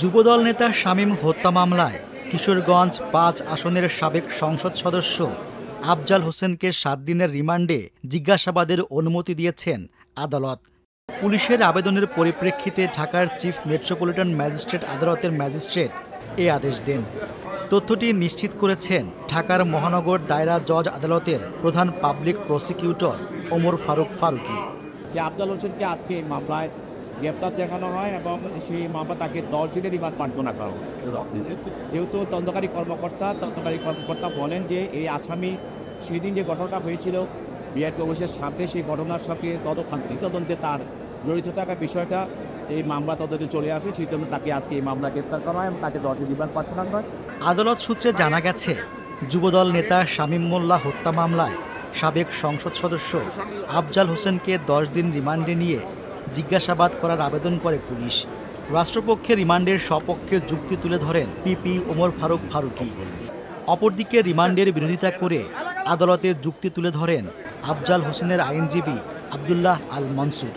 যুবদল নেতা শামীম হত্যা মামলায় কিশোরগঞ্জ ৫ আসনের সাবেক সংসদ সদস্য আফজাল হোসেনকে ৭ দিনের রিমান্ডে জিজ্ঞাসাবাদের অনুমতি দিয়েছেন আদালত। পুলিশের আবেদনের পরিপ্রেক্ষিতে ঢাকার চিফ মেট্রোপলিটন ম্যাজিস্ট্রেট আদালতের ম্যাজিস্ট্রেট এ আদেশ দেন। তথ্যটি নিশ্চিত করেছেন ঢাকার মহানগর দায়রা জজ আদালতের প্রধান পাবলিক প্রসিকিউটর ওমর ফারুক ফারুকী। আফজাল হোসেনকে আজকে এই মামলায় গ্রেপ্তার দেখানো হয় এবং সেই মামলা তাকে 10 দিনের রিমান্ড প্রার্থনা করা হয়। যেহেতু তদন্তকারী কর্মকর্তা বলেন যে এই আসামি সেদিন যে ঘটনাটা হয়েছিল বিআরটি অফিসের সামনে, সেই ঘটনার সঙ্গে তদন্তে তার জড়িত থাকার বিষয়টা এই মামলা তদন্তে চলে আসে, সেই জন্য তাকে আজকে এই মামলা গ্রেপ্তার করা হয় এবং তাকে 10 দিনের রিমান্ড প্রার্থনা করা হয়। আদালত সূত্রে জানা গেছে, যুবদল নেতা শামীম মোল্লা হত্যা মামলায় সাবেক সংসদ সদস্য আফজাল হোসেনকে 10 দিন রিমান্ডে নিয়ে জিজ্ঞাসাবাদ করার আবেদন করে পুলিশ। রাষ্ট্রপক্ষে রিমান্ডের সপক্ষে যুক্তি তুলে ধরেন পিপি ওমর ফারুক ফারুকী। অপরদিকে রিমান্ডের বিরোধিতা করে আদালতে যুক্তি তুলে ধরেন আফজাল হোসেনের আইনজীবী আব্দুল্লাহ আল মনসুর।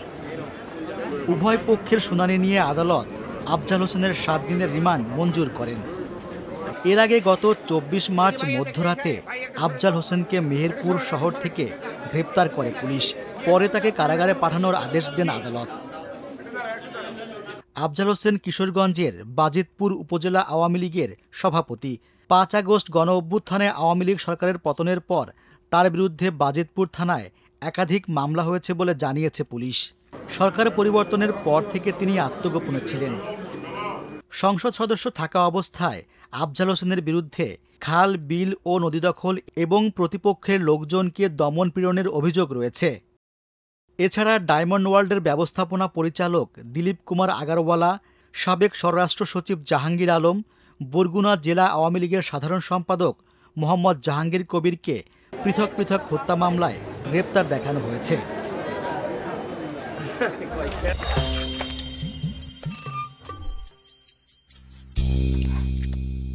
উভয় পক্ষের শুনানি নিয়ে আদালত আফজাল হোসেনের 7 দিনের রিমান্ড মঞ্জুর করেন। এর আগে গত 24 মার্চ মধ্যরাতে আফজাল হোসেনকে মেহেরপুর শহর থেকে গ্রেপ্তার করে পুলিশ। পরে তাকে কারাগারে পাঠানোর আদেশ দেন আদালত। আফজাল হোসেন কিশোরগঞ্জের বাজিতপুর উপজেলা আওয়ামী লীগের সভাপতি। 5 আগস্ট গণ অভ্যুত্থানে আওয়ামী লীগ সরকারের পতনের পর তার বিরুদ্ধে বাজিতপুর থানায় একাধিক মামলা হয়েছে বলে জানিয়েছে পুলিশ। সরকার পরিবর্তনের পর থেকে তিনি আত্মগোপনে ছিলেন। সংসদ সদস্য থাকা অবস্থায় আফজাল হোসেনের বিরুদ্ধে খাল, বিল ও নদী দখল এবং প্রতিপক্ষের লোকজনকে দমন পীড়নের অভিযোগ রয়েছে। এছাড়া ডায়মন্ড ওয়ার্ল্ডের ব্যবস্থাপনা পরিচালক দিলীপ কুমার আগারওয়ালা, সাবেক স্বরাষ্ট্র সচিব জাহাঙ্গীর আলম, বরগুনা জেলা আওয়ামী লীগের সাধারণ সম্পাদক মোহাম্মদ জাহাঙ্গীর কবিরকে পৃথক পৃথক হত্যা মামলায় গ্রেপ্তার দেখানো হয়েছে।